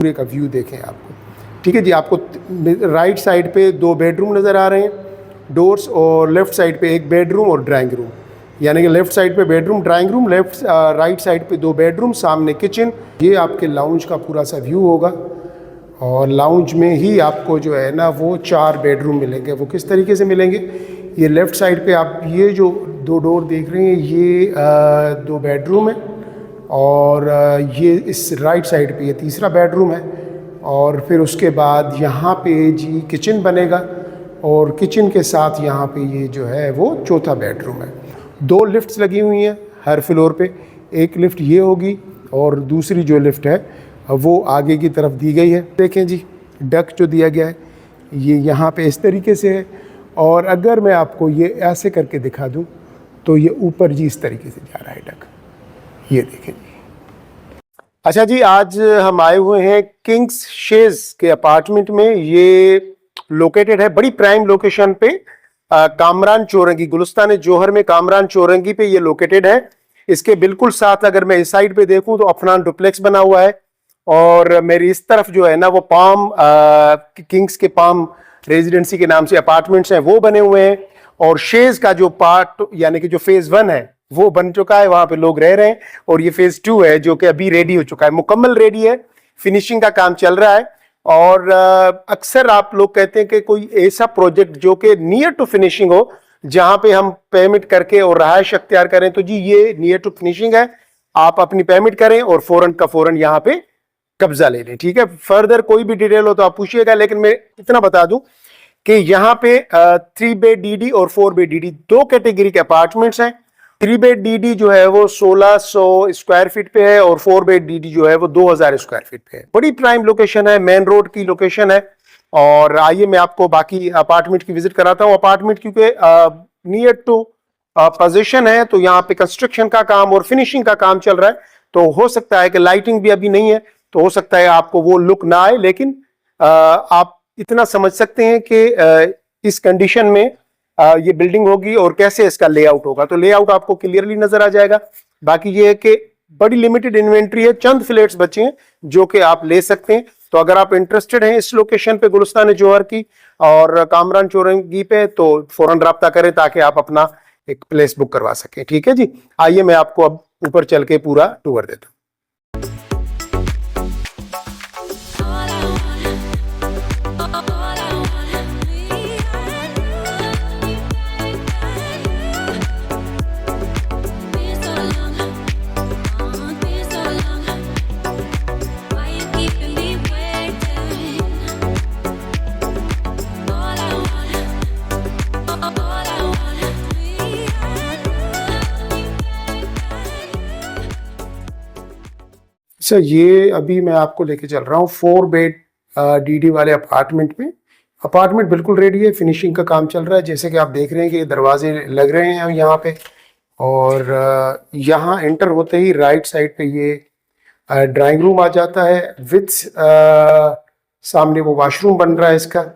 पूरे का व्यू देखें आपको। ठीक है जी, आपको राइट साइड पे 2 बेडरूम नज़र आ रहे हैं डोर्स, और लेफ़्ट साइड पे एक बेडरूम और ड्राइंग रूम, यानी कि लेफ़्ट साइड पे bedroom drawing room, right side पे 2 बेडरूम, सामने किचन। ये आपके लाउंज का पूरा सा व्यू होगा, और लाउंज में ही आपको जो है ना वो 4 बेडरूम मिलेंगे। वो किस तरीके से मिलेंगे, ये लेफ़्ट साइड पे आप ये जो 2 डोर देख रहे हैं ये 2 बेडरूम है, और ये इस राइट साइड पे ये तीसरा बेडरूम है, और फिर उसके बाद यहाँ पे जी किचन बनेगा, और किचन के साथ यहाँ पे ये जो है वो चौथा बेडरूम है। 2 लिफ्ट्स लगी हुई हैं हर फ्लोर पे, एक लिफ्ट ये होगी और दूसरी जो लिफ्ट है वो आगे की तरफ दी गई है। देखें जी, डक जो दिया गया है ये यहाँ पे इस तरीके से है, और अगर मैं आपको ये ऐसे करके दिखा दूँ तो ये ऊपर जी इस तरीके से जा रहा है डक, ये देखें जी। अच्छा जी, आज हम आए हुए हैं किंग्स शेज के अपार्टमेंट में। ये लोकेटेड है बड़ी प्राइम लोकेशन पे, कामरान चौरंगी, गुलिस्तान जौहर में कामरान चौरंगी पे ये लोकेटेड है। इसके बिल्कुल साथ अगर मैं इस साइड पे देखूं तो अफनान डुप्लेक्स बना हुआ है, और मेरी इस तरफ जो है ना वो पाम किंग्स के पाम रेजिडेंसी के नाम से अपार्टमेंट्स हैं वो बने हुए हैं, और शेज का जो पार्ट यानी कि जो फेज 1 है वो बन चुका है, वहां पे लोग रह रहे हैं, और ये फेज 2 है जो कि अभी रेडी हो चुका है, मुकम्मल रेडी है, फिनिशिंग का काम चल रहा है। और अक्सर आप लोग कहते हैं कि कोई ऐसा प्रोजेक्ट जो कि नियर टू फिनिशिंग हो, जहां पे हम पेमेंट करके और रहायश अख्तियार करें, तो जी ये नियर टू फिनिशिंग है। आप अपनी पेमेंट करें और फौरन का फौरन यहाँ पे कब्जा ले लें। ठीक है, फर्दर कोई भी डिटेल हो तो आप पूछिएगा, लेकिन मैं इतना बता दूं कि यहाँ पे 3 बेड डीडी और 4 बेड डीडी 2 कैटेगरी के अपार्टमेंट्स हैं। 3 बेड डीडी जो है वो 1600 स्क्वायर फीट पे है, और 4 बेड डीडी जो है वो 2000 स्क्वायर फीट पे है। बड़ी प्राइम लोकेशन है, मेन रोड की लोकेशन है। और आइए मैं आपको बाकी अपार्टमेंट की विजिट कराता हूँ। अपार्टमेंट क्योंकि नियर टू पोजीशन है, तो यहाँ पे कंस्ट्रक्शन का काम और फिनिशिंग का काम चल रहा है, तो हो सकता है कि लाइटिंग भी अभी नहीं है, तो हो सकता है आपको वो लुक ना आए, लेकिन आप इतना समझ सकते हैं कि इस कंडीशन में ये बिल्डिंग होगी और कैसे इसका लेआउट होगा, तो लेआउट आपको क्लियरली नजर आ जाएगा। बाकी ये है कि बड़ी लिमिटेड इन्वेंट्री है, चंद फ्लैट्स बचे हैं जो कि आप ले सकते हैं। तो अगर आप इंटरेस्टेड हैं इस लोकेशन पे गुलिस्तान जौहर की और कामरान चौरंगी पे, तो फौरन राब्ता करें ताकि आप अपना एक प्लेस बुक करवा सकें। ठीक है जी, आइए मैं आपको अब ऊपर चल के पूरा टूर देता हूँ। सर ये अभी मैं आपको लेके चल रहा हूँ 4 बेड डीडी वाले अपार्टमेंट में। अपार्टमेंट बिल्कुल रेडी है, फिनिशिंग का काम चल रहा है। जैसे कि आप देख रहे हैं कि दरवाजे लग रहे हैं यहाँ पे, और यहाँ एंटर होते ही राइट साइड पे ये ड्राइंग रूम आ जाता है विथ सामने वो वॉशरूम बन रहा है इसका।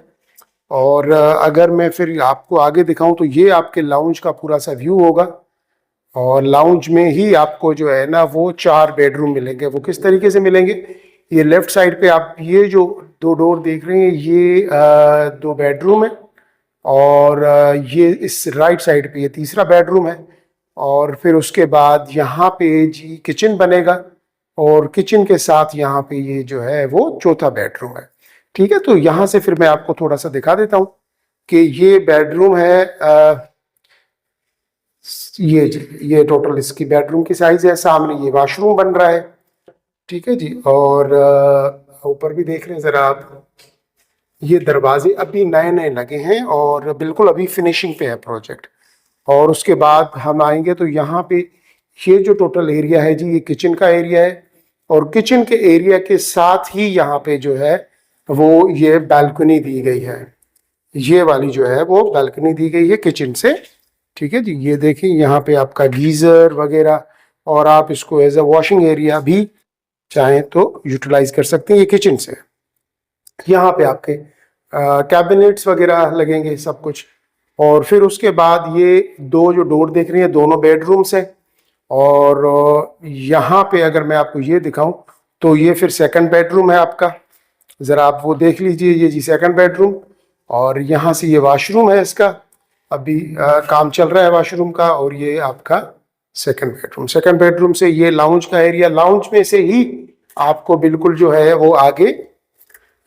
और अगर मैं फिर आपको आगे दिखाऊं तो ये आपके लाउंज का पूरा सा व्यू होगा, और लाउंज में ही आपको जो है ना वो 4 बेडरूम मिलेंगे। वो किस तरीके से मिलेंगे, ये लेफ्ट साइड पे आप ये जो 2 डोर देख रहे हैं ये 2 बेडरूम है, और ये इस राइट साइड पे ये तीसरा बेडरूम है, और फिर उसके बाद यहाँ पे जी किचन बनेगा, और किचन के साथ यहाँ पे ये जो है वो चौथा बेडरूम है। ठीक है, तो यहाँ से फिर मैं आपको थोड़ा सा दिखा देता हूँ कि ये बेडरूम है, ये टोटल इसकी बेडरूम की साइज है। सामने ये वॉशरूम बन रहा है। ठीक है जी, और ऊपर भी देख रहे हैं जरा आप, ये दरवाजे अभी नए नए लगे हैं और बिल्कुल अभी फिनिशिंग पे है प्रोजेक्ट। और उसके बाद हम आएंगे तो यहाँ पे ये जो टोटल एरिया है जी ये किचन का एरिया है, और किचन के एरिया के साथ ही यहाँ पे जो है वो ये बालकनी दी गई है। ये वाली जो है वो बालकनी दी गई है किचन से। ठीक है जी, ये देखिए यहाँ पे आपका गीजर वगैरह, और आप इसको एज अ वॉशिंग एरिया भी चाहें तो यूटिलाइज कर सकते हैं। ये किचन से यहाँ पे आपके कैबिनेट्स वगैरह लगेंगे सब कुछ। और फिर उसके बाद ये 2 जो डोर देख रही हैं दोनों बेडरूम्स हैं, और यहाँ पे अगर मैं आपको ये दिखाऊं तो ये फिर सेकंड बेडरूम है आपका, ज़रा आप वो देख लीजिए। ये जी सेकंड बेडरूम, और यहाँ से ये वॉशरूम है इसका, अभी काम चल रहा है वॉशरूम का। और ये आपका सेकंड बेडरूम। सेकंड बेडरूम से ये लाउंज का एरिया, लाउंज में से ही आपको बिल्कुल जो है वो आगे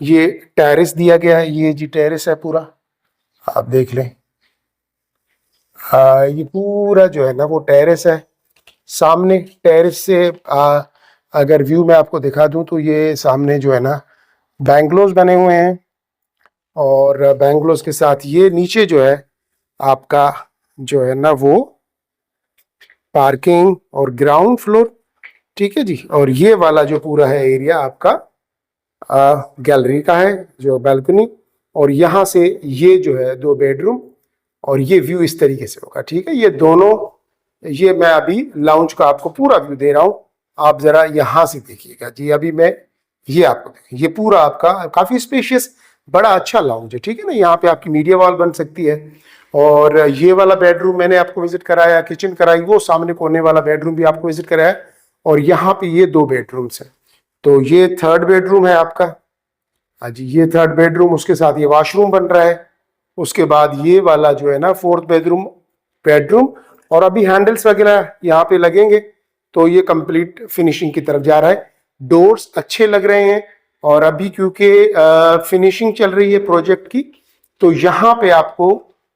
ये टेरेस दिया गया है। ये जी टेरेस है पूरा, आप देख लें। ये पूरा जो है ना वो टेरेस है। सामने टेरेस से अगर व्यू मैं आपको दिखा दूं तो ये सामने जो है ना बैंगलोज बने हुए हैं, और बैंगलोज के साथ ये नीचे जो है आपका जो है ना वो पार्किंग और ग्राउंड फ्लोर, ठीक है जी। और ये वाला जो पूरा है एरिया आपका गैलरी का है, जो बैल्कनी। और यहाँ से ये जो है 2 बेडरूम, और ये व्यू इस तरीके से होगा, ठीक है। ये दोनों, ये मैं अभी लाउंज का आपको पूरा व्यू दे रहा हूँ, आप जरा यहाँ से देखिएगा जी। अभी मैं ये आपको, ये पूरा आपका काफी स्पेशियस बड़ा अच्छा लाउंज है, ठीक है ना। यहाँ पे आपकी मीडिया वॉल बन सकती है। और ये वाला बेडरूम मैंने आपको विजिट कराया, किचन कराई, वो सामने कोने वाला बेडरूम भी आपको विजिट कराया। और यहाँ पे ये 2 बेडरूम्स हैं। तो ये थर्ड बेडरूम है आपका। हाँ जी, ये थर्ड बेडरूम, उसके साथ ये वॉशरूम बन रहा है। उसके बाद ये वाला जो है ना फोर्थ बेडरूम। और अभी हैंडल्स वगैरह यहाँ पे लगेंगे, तो ये कंप्लीट फिनिशिंग की तरफ जा रहा है। डोर्स अच्छे लग रहे हैं, और अभी क्योंकि फिनिशिंग चल रही है प्रोजेक्ट की, तो यहाँ पे आपको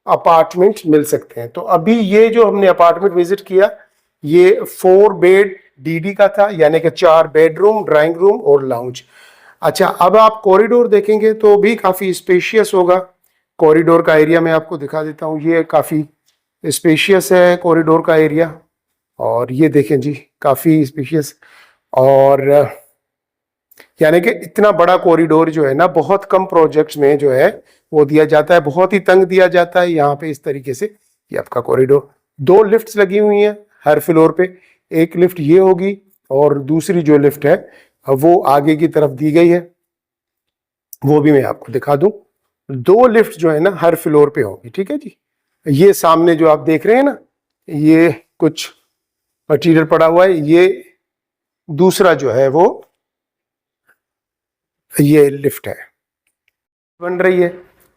अपार्टमेंट मिल सकते हैं। तो अभी ये जो हमने अपार्टमेंट विजिट किया, ये 4 बेड डीडी का था, यानी कि 4 बेडरूम, ड्राइंग रूम और लाउंज। अच्छा, अब आप कॉरिडोर देखेंगे तो भी काफी स्पेशियस होगा। कॉरिडोर का एरिया मैं आपको दिखा देता हूँ। ये काफी स्पेशियस है कॉरिडोर का एरिया, और ये देखें जी काफी स्पेशियस। और यानी कि इतना बड़ा कॉरिडोर जो है ना बहुत कम प्रोजेक्ट्स में जो है वो दिया जाता है, बहुत ही तंग दिया जाता है। यहाँ पे इस तरीके से ये आपका कॉरिडोर, 2 लिफ्ट्स लगी हुई हैं हर फ्लोर पे। एक लिफ्ट ये होगी, और दूसरी जो लिफ्ट है वो आगे की तरफ दी गई है, वो भी मैं आपको दिखा दूं। 2 लिफ्ट जो है ना हर फ्लोर पे होगी, ठीक है जी। ये सामने जो आप देख रहे हैं ना, ये कुछ मटेरियल पड़ा हुआ है, ये दूसरा जो है वो ये लिफ्ट है बन रही है,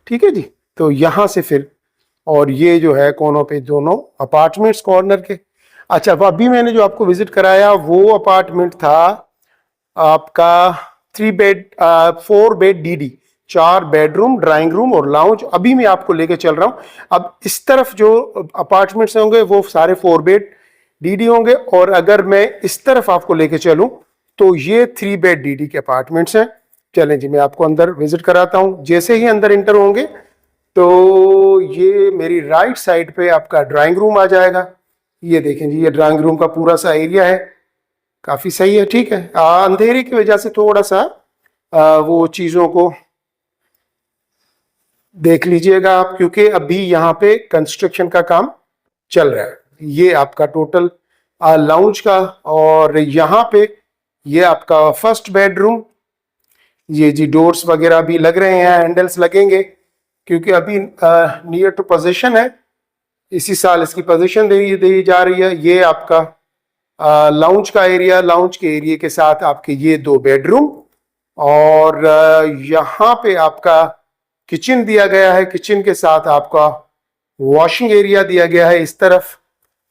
ठीक है जी। तो यहां से फिर, और ये जो है कोनों पे दोनों अपार्टमेंट्स कॉर्नर के। अच्छा, अभी मैंने जो आपको विजिट कराया वो अपार्टमेंट था आपका 4 bed DD, 4 bedroom, drawing room और लाउंज। अभी मैं आपको लेके चल रहा हूं। अब इस तरफ जो अपार्टमेंट्स होंगे वो सारे 4 बेड डीडी होंगे, और अगर मैं इस तरफ आपको लेके चलूं तो ये 3 बेड डीडी के अपार्टमेंट्स हैं। चलें जी, मैं आपको अंदर विजिट कराता हूं। जैसे ही अंदर इंटर होंगे तो ये मेरी राइट साइड पे आपका ड्राइंग रूम आ जाएगा। ये देखें जी, ये ड्राइंग रूम का पूरा सा एरिया है, काफी सही है, ठीक है। अंधेरे की वजह से थोड़ा सा वो चीजों को देख लीजिएगा आप, क्योंकि अभी यहाँ पे कंस्ट्रक्शन का काम चल रहा है। ये आपका टोटल लाउंज का, और यहाँ पे ये आपका फर्स्ट बेडरूम। ये जी डोर्स वगैरह भी लग रहे हैं, हैंडल्स लगेंगे, क्योंकि अभी नियर टू पोजीशन है, इसी साल इसकी पोजीशन दी जा रही है। ये आपका लाउंज का एरिया, लाउंज के एरिया के साथ आपके ये 2 बेडरूम, और यहाँ पे आपका किचन दिया गया है। किचन के साथ आपका वॉशिंग एरिया दिया गया है। इस तरफ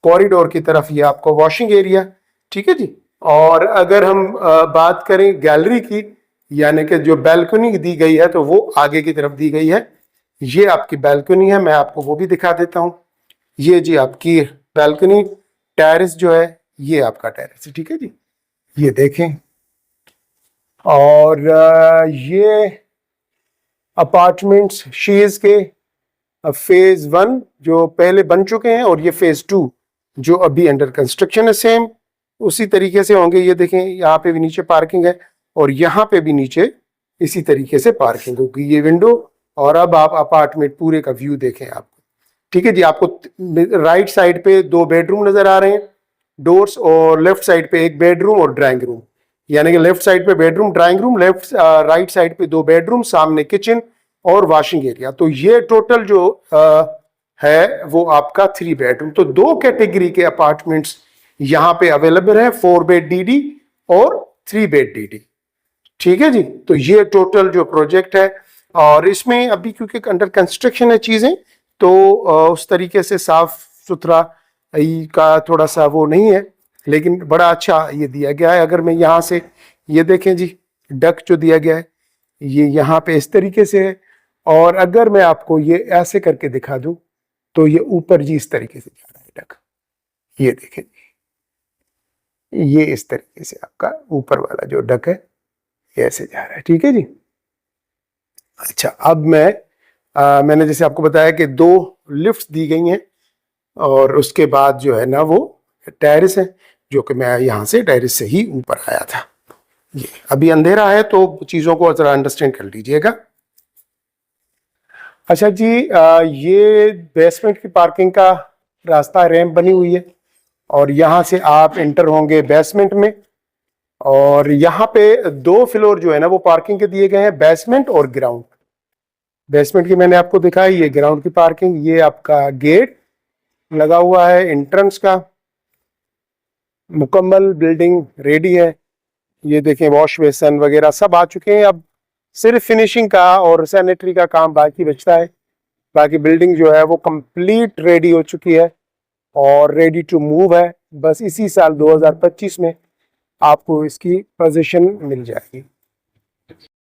कॉरिडोर की तरफ ये आपका वॉशिंग एरिया, ठीक है जी। और अगर हम बात करें गैलरी की, यानी कि जो बैल्कनी दी गई है, तो वो आगे की तरफ दी गई है। ये आपकी बैल्कनी है, मैं आपको वो भी दिखा देता हूँ। ये जी आपकी बैल्कनी, टेरेस जो है ये आपका टेरेस है, ठीक है जी। ये देखें, और ये अपार्टमेंट्स शीज के फेज 1 जो पहले बन चुके हैं, और ये फेज 2 जो अभी अंडर कंस्ट्रक्शन है, सेम उसी तरीके से होंगे। ये देखें, यहाँ पे भी नीचे पार्किंग है, और यहाँ पे भी नीचे इसी तरीके से पार्किंग होगी। ये विंडो, और अब आप अपार्टमेंट पूरे का व्यू देखें आपको, ठीक है जी। आपको राइट साइड पे 2 बेडरूम नजर आ रहे हैं डोर्स, और लेफ्ट साइड पे 1 बेडरूम और ड्राइंग रूम, यानी कि लेफ्ट साइड पे bedroom, drawing room, right side पे 2 बेडरूम, सामने किचन और वॉशिंग एरिया। तो ये टोटल जो है वो आपका 3 बेडरूम। तो 2 कैटेगरी के अपार्टमेंट्स यहाँ पे अवेलेबल है, 4 बेड डीडी और 3 बेड DD। ठीक है जी, तो ये टोटल जो प्रोजेक्ट है, और इसमें अभी क्योंकि अंडर कंस्ट्रक्शन है चीजें, तो उस तरीके से साफ सुथरा का थोड़ा सा वो नहीं है, लेकिन बड़ा अच्छा ये दिया गया है। अगर मैं यहाँ से ये देखें जी, डक जो दिया गया है ये यहाँ पे इस तरीके से है, और अगर मैं आपको ये ऐसे करके दिखा दूं तो ये ऊपर जी इस तरीके से जा रहा है डक, ये देखें ये इस तरीके से आपका ऊपर वाला जो डक है ये ऐसे जा रहा है। ठीक है जी। अच्छा, अब मैंने जैसे आपको बताया कि 2 लिफ्ट दी गई हैं, और उसके बाद जो है ना वो टेरेस है, जो कि मैं यहाँ से टेरेस से ही ऊपर आया था। ये अभी अंधेरा है तो चीज़ों को जरा अंडरस्टैंड कर लीजिएगा। अच्छा जी, ये बेसमेंट की पार्किंग का रास्ता, रैंप बनी हुई है, और यहाँ से आप एंटर होंगे बेसमेंट में, और यहाँ पे 2 फ्लोर जो है ना वो पार्किंग के दिए गए हैं, बेसमेंट और ग्राउंड। बेसमेंट की मैंने आपको दिखाई, ये ग्राउंड की पार्किंग, ये आपका गेट लगा हुआ है एंट्रेंस का, मुकम्मल बिल्डिंग रेडी है। ये देखें वॉश बेसन वगैरह सब आ चुके हैं, अब सिर्फ फिनिशिंग का और सैनिटरी का काम बाकी बचता है। बाकी बिल्डिंग जो है वो कंप्लीट रेडी हो चुकी है और रेडी टू मूव है। बस इसी साल 2025 में आपको इसकी पोजीशन मिल जाएगी।